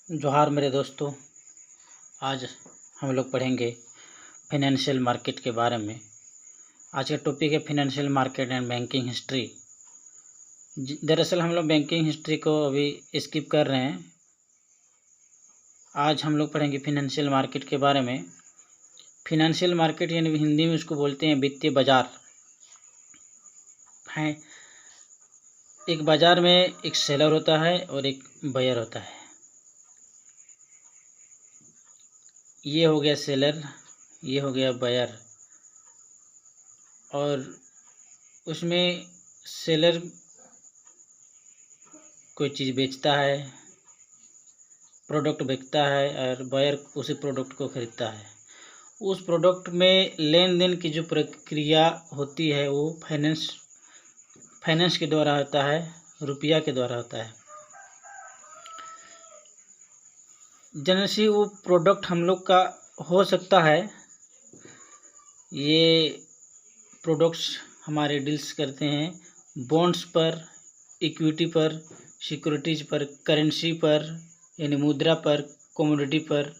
जोहार मेरे दोस्तों। आज हम लोग पढ़ेंगे फाइनेंशियल मार्केट के बारे में। आज का टॉपिक है financial market and banking history. दरअसल हम लोग बैंकिंग हिस्ट्री को अभी स्किप कर रहे हैं। आज हम लोग पढ़ेंगे फाइनेंशियल मार्केट के बारे में। फाइनेंशियल मार्केट यानी हिंदी में उसको बोलते हैं वित्तीय बाजार है। एक बाजार में एक सेलर होता है और एक बायर होता है। ये हो गया सेलर, ये हो गया बायर। और उसमें सेलर कोई चीज़ बेचता है, प्रोडक्ट बेचता है, और बायर उसी प्रोडक्ट को खरीदता है। उस प्रोडक्ट में लेन देन की जो प्रक्रिया होती है वो फाइनेंस के द्वारा होता है, रुपया के द्वारा होता है। जनरली वो प्रोडक्ट हम लोग का हो सकता है, ये प्रोडक्ट्स हमारे डील्स करते हैं बॉन्ड्स पर, इक्विटी पर, सिक्योरिटीज पर, करेंसी पर यानी मुद्रा पर, कमोडिटी पर।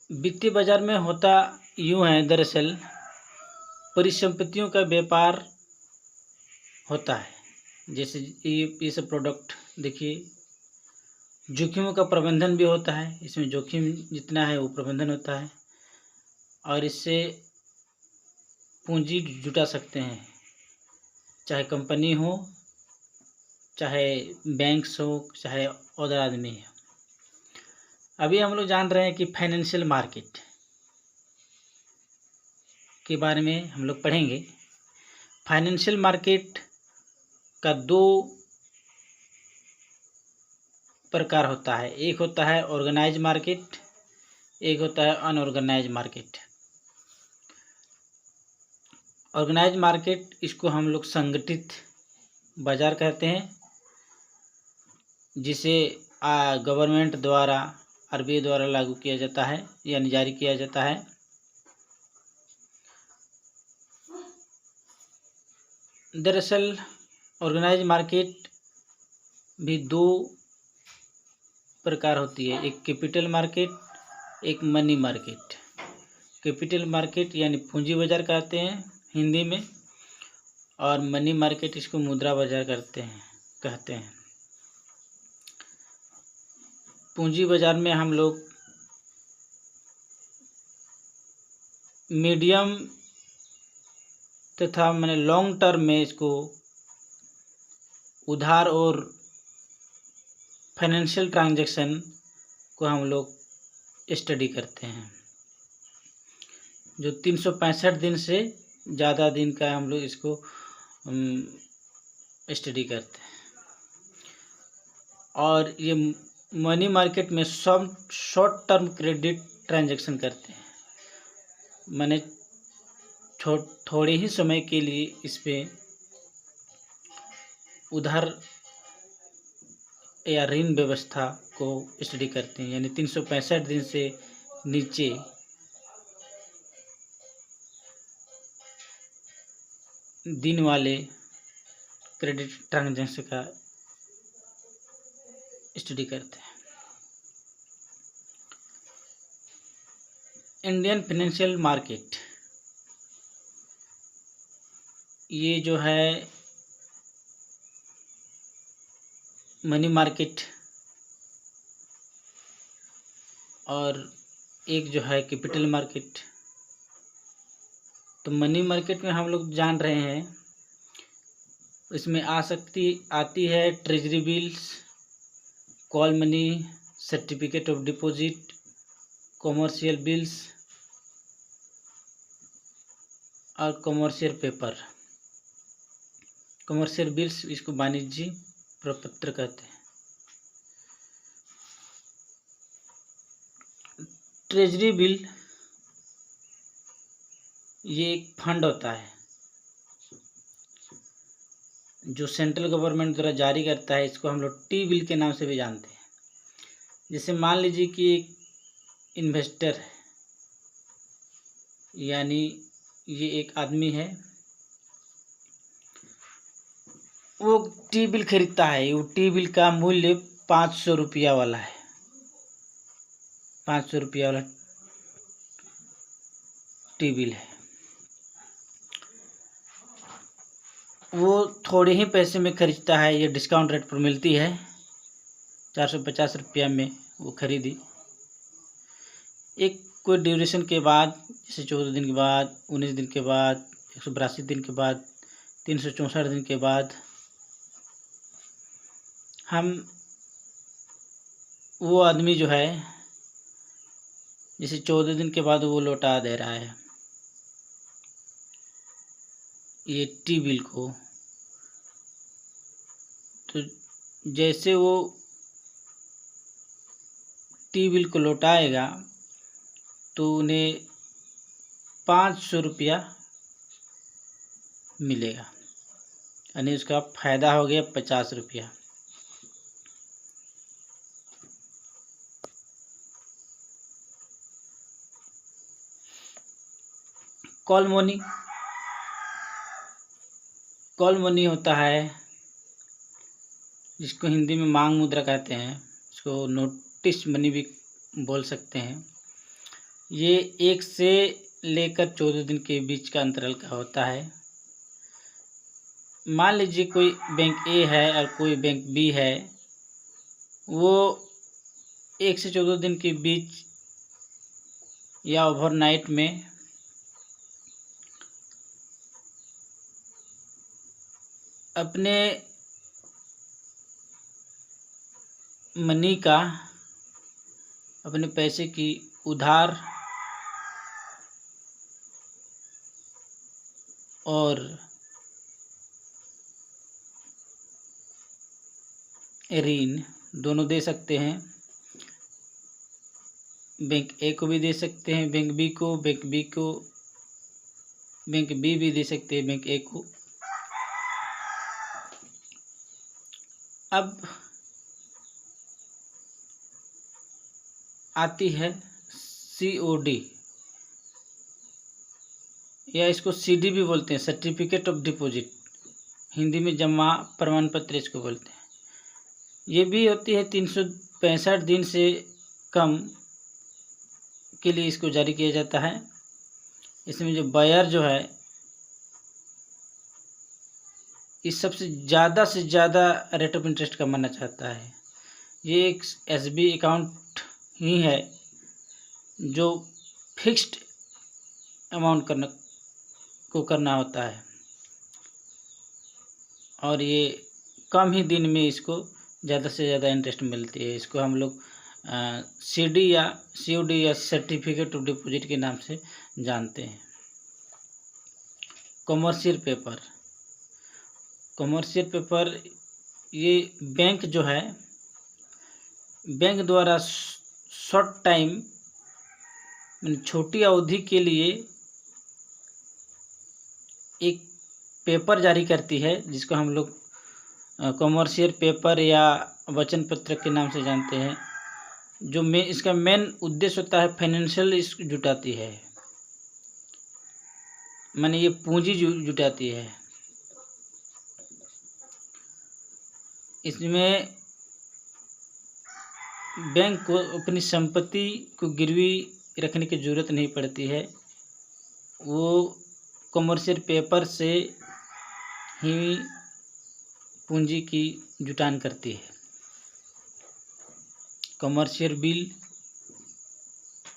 वित्तीय बाजार में होता यूँ है, दरअसल परिसंपत्तियों का व्यापार होता है। जैसे ये सब प्रोडक्ट देखिए, जोखिमों का प्रबंधन भी होता है। इसमें जोखिम जितना है वो प्रबंधन होता है, और इससे पूंजी जुटा सकते हैं, चाहे कंपनी हो, चाहे बैंक्स हो, चाहे और आदमी हो। अभी हम लोग जान रहे हैं कि फाइनेंशियल मार्केट के बारे में हम लोग पढ़ेंगे। फाइनेंशियल मार्केट का दो प्रकार होता है। एक होता है ऑर्गेनाइज मार्केट, एक होता है अनऑर्गेनाइज मार्केट। ऑर्गेनाइज मार्केट, इसको हम लोग संगठित बाजार कहते हैं, जिसे गवर्नमेंट द्वारा, आरबीआई द्वारा लागू किया जाता है यानी जारी किया जाता है। दरअसल ऑर्गेनाइज मार्केट भी दो प्रकार होती है, एक कैपिटल मार्केट, एक मनी मार्केट। कैपिटल मार्केट यानी पूंजी बाजार कहते हैं हिंदी में, और मनी मार्केट इसको मुद्रा बाजार कहते हैं। पूंजी बाजार में हम लोग मीडियम तथा मैंने लॉन्ग टर्म में इसको उधार और फाइनेंशियल ट्रांजैक्शन को हम लोग स्टडी करते हैं। जो 365 दिन से ज़्यादा दिन का हम लोग इसको स्टडी करते हैं। और ये मनी मार्केट में सब शॉर्ट टर्म क्रेडिट ट्रांजैक्शन करते हैं, मैंने थोड़े ही समय के लिए इस पे उधार या ऋण व्यवस्था को स्टडी करते हैं, यानी 365 दिन से नीचे दिन वाले क्रेडिट ट्रांजैक्शन का स्टडी करते हैं। इंडियन फाइनेंशियल मार्केट, ये जो है मनी मार्केट और एक जो है कैपिटल मार्केट। तो मनी मार्केट में हम लोग जान रहे हैं, इसमें आती है treasury bills, call money, certificate of deposit, commercial bills और कमर्शियल पेपर। कमर्शियल बिल्स इसको वाणिज्यिक प्रपत्र कहते हैं। ट्रेजरी बिल ये एक फंड होता है जो सेंट्रल गवर्नमेंट द्वारा जारी करता है। इसको हम लोग टी बिल के नाम से भी जानते हैं। जैसे मान लीजिए कि एक इन्वेस्टर है, यानी ये एक आदमी है, वो टी बिल खरीदता है। वो टी बिल का मूल्य 500 रुपया वाला है। 500 रुपया वाला टी बिल है। वो थोड़े ही पैसे में खरीदता है। ये डिस्काउंट रेट पर मिलती है। 450 रुपया में वो खरीदी। एक कोई ड्यूरेशन के बाद, जैसे 14 दिन के बाद, 19 दिन के बाद, 182 दिन के बाद, 364 दिन के बाद, हम वो आदमी जो है, जैसे 14 दिन के बाद वो लौटा दे रहा है ये टी बिल को, तो जैसे वो टी बिल को लौटाएगा तो उन्हें 500 रुपया मिलेगा, यानी उसका फ़ायदा हो गया 50 रुपया। कॉल मनी, कॉल मनी होता है जिसको हिंदी में मांग मुद्रा कहते हैं। इसको नोटिस मनी भी बोल सकते हैं। ये 1 से लेकर 14 दिन के बीच का अंतराल का होता है। मान लीजिए कोई बैंक ए है और कोई बैंक बी है, वो 1 से 14 दिन के बीच या ओवरनाइट में अपने मनी का, अपने पैसे की उधार और ऋण दोनों दे सकते हैं। बैंक ए को भी दे सकते हैं, बैंक बी को, बैंक बी भी दे सकते हैं बैंक ए को। अब आती है COD, या इसको CD भी बोलते हैं, सर्टिफिकेट ऑफ डिपॉजिट, हिंदी में जमा प्रमाण पत्र इसको बोलते हैं। ये भी होती है 365 दिन से कम के लिए इसको जारी किया जाता है। इसमें जो बायर जो है, इस सबसे ज़्यादा से ज़्यादा रेट ऑफ इंटरेस्ट कमाना चाहता है। ये एक SB अकाउंट ही है जो फिक्स्ड अमाउंट करना होता है, और ये कम ही दिन में इसको ज़्यादा से ज़्यादा इंटरेस्ट मिलती है। इसको हम लोग CD या COD या सर्टिफिकेट ऑफ डिपॉजिट के नाम से जानते हैं। कमर्शियल पेपर, कमर्शियल पेपर ये बैंक जो है, बैंक द्वारा शॉर्ट टाइम, छोटी अवधि के लिए एक पेपर जारी करती है, जिसको हम लोग कमर्शियल पेपर या वचन पत्र के नाम से जानते हैं। जो इसका मेन उद्देश्य होता है फाइनेंशियल जुटाती है, माने ये पूंजी जुटाती है। इसमें बैंक को अपनी संपत्ति को गिरवी रखने की ज़रूरत नहीं पड़ती है। वो कमर्शियल पेपर से ही पूंजी की जुटान करती है। कमर्शियल बिल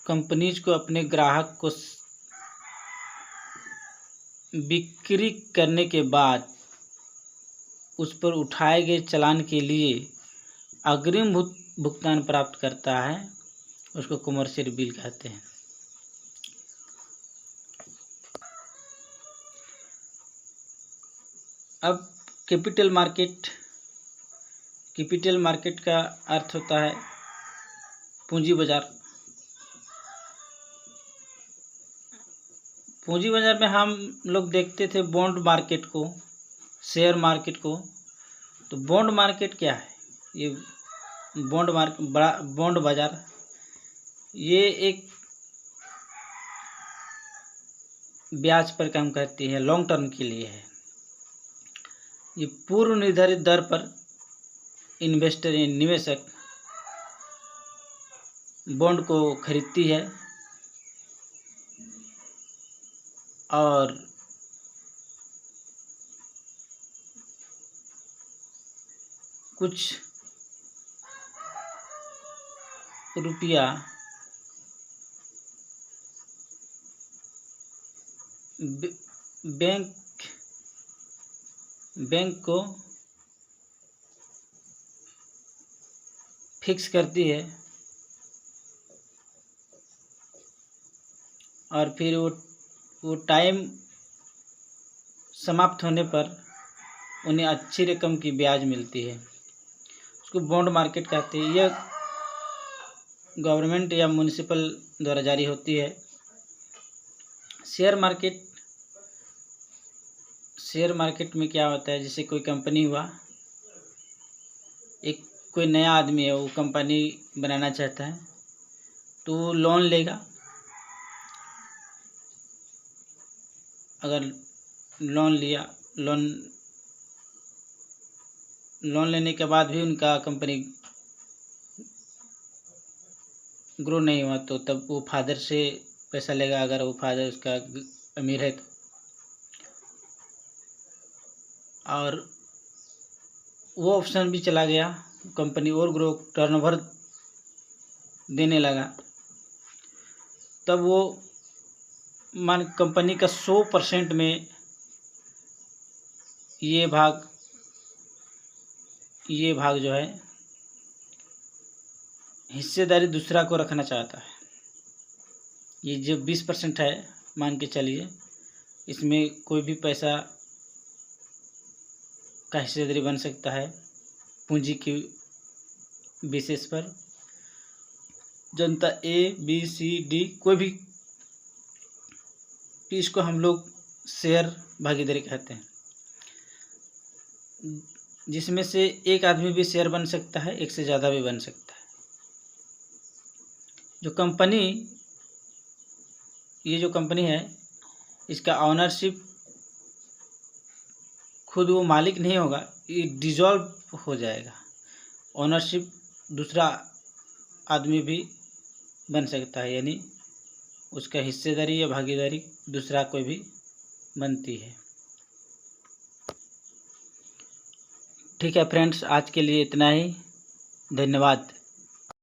कंपनीज को अपने ग्राहक को बिक्री करने के बाद उस पर उठाए गए चालान के लिए अग्रिम भुगतान प्राप्त करता है, उसको कमर्शियल बिल कहते हैं। अब कैपिटल मार्केट, कैपिटल मार्केट का अर्थ होता है पूंजी बाजार। पूंजी बाजार में हम लोग देखते थे बॉन्ड मार्केट को, शेयर मार्केट को। तो बॉन्ड मार्केट क्या है? ये बॉन्ड बाजार, ये एक ब्याज पर काम करती है, लॉन्ग टर्म के लिए है। ये पूर्व निर्धारित दर पर इन्वेस्टर या निवेशक बॉन्ड को खरीदती है और कुछ रुपया बैंक को फिक्स करती है और फिर वो टाइम समाप्त होने पर उन्हें अच्छी रकम की ब्याज मिलती है। उसको बॉन्ड मार्केट कहते हैं। यह गवर्नमेंट या म्युनिसिपल द्वारा जारी होती है। शेयर मार्केट में क्या होता है, जैसे कोई कंपनी हुआ, कोई नया आदमी है, वो कंपनी बनाना चाहता है तो वो लोन लेगा। अगर लोन लेने के बाद भी उनका कंपनी ग्रो नहीं हुआ तो तब वो फादर से पैसा लेगा, अगर वो फादर उसका अमीर है तो। और वो ऑप्शन भी चला गया, कंपनी और ग्रो टर्नओवर देने लगा, तब वो कंपनी का 100% में ये भाग जो है हिस्सेदारी दूसरा को रखना चाहता है। ये जो 20% है, मान के चलिए, इसमें कोई भी पैसा का हिस्सेदारी बन सकता है पूंजी की बेसिस पर। जनता ABCD कोई भी, इसको हम लोग शेयर भागीदारी कहते हैं, जिसमें से एक आदमी भी शेयर बन सकता है, एक से ज़्यादा भी बन सकता है। ये जो कंपनी है, इसका ऑनरशिप खुद वो मालिक नहीं होगा, ये डिसॉल्व हो जाएगा। ऑनरशिप दूसरा आदमी भी बन सकता है, यानी उसका हिस्सेदारी या भागीदारी दूसरा कोई भी बनती है। ठीक है फ्रेंड्स, आज के लिए इतना ही। धन्यवाद।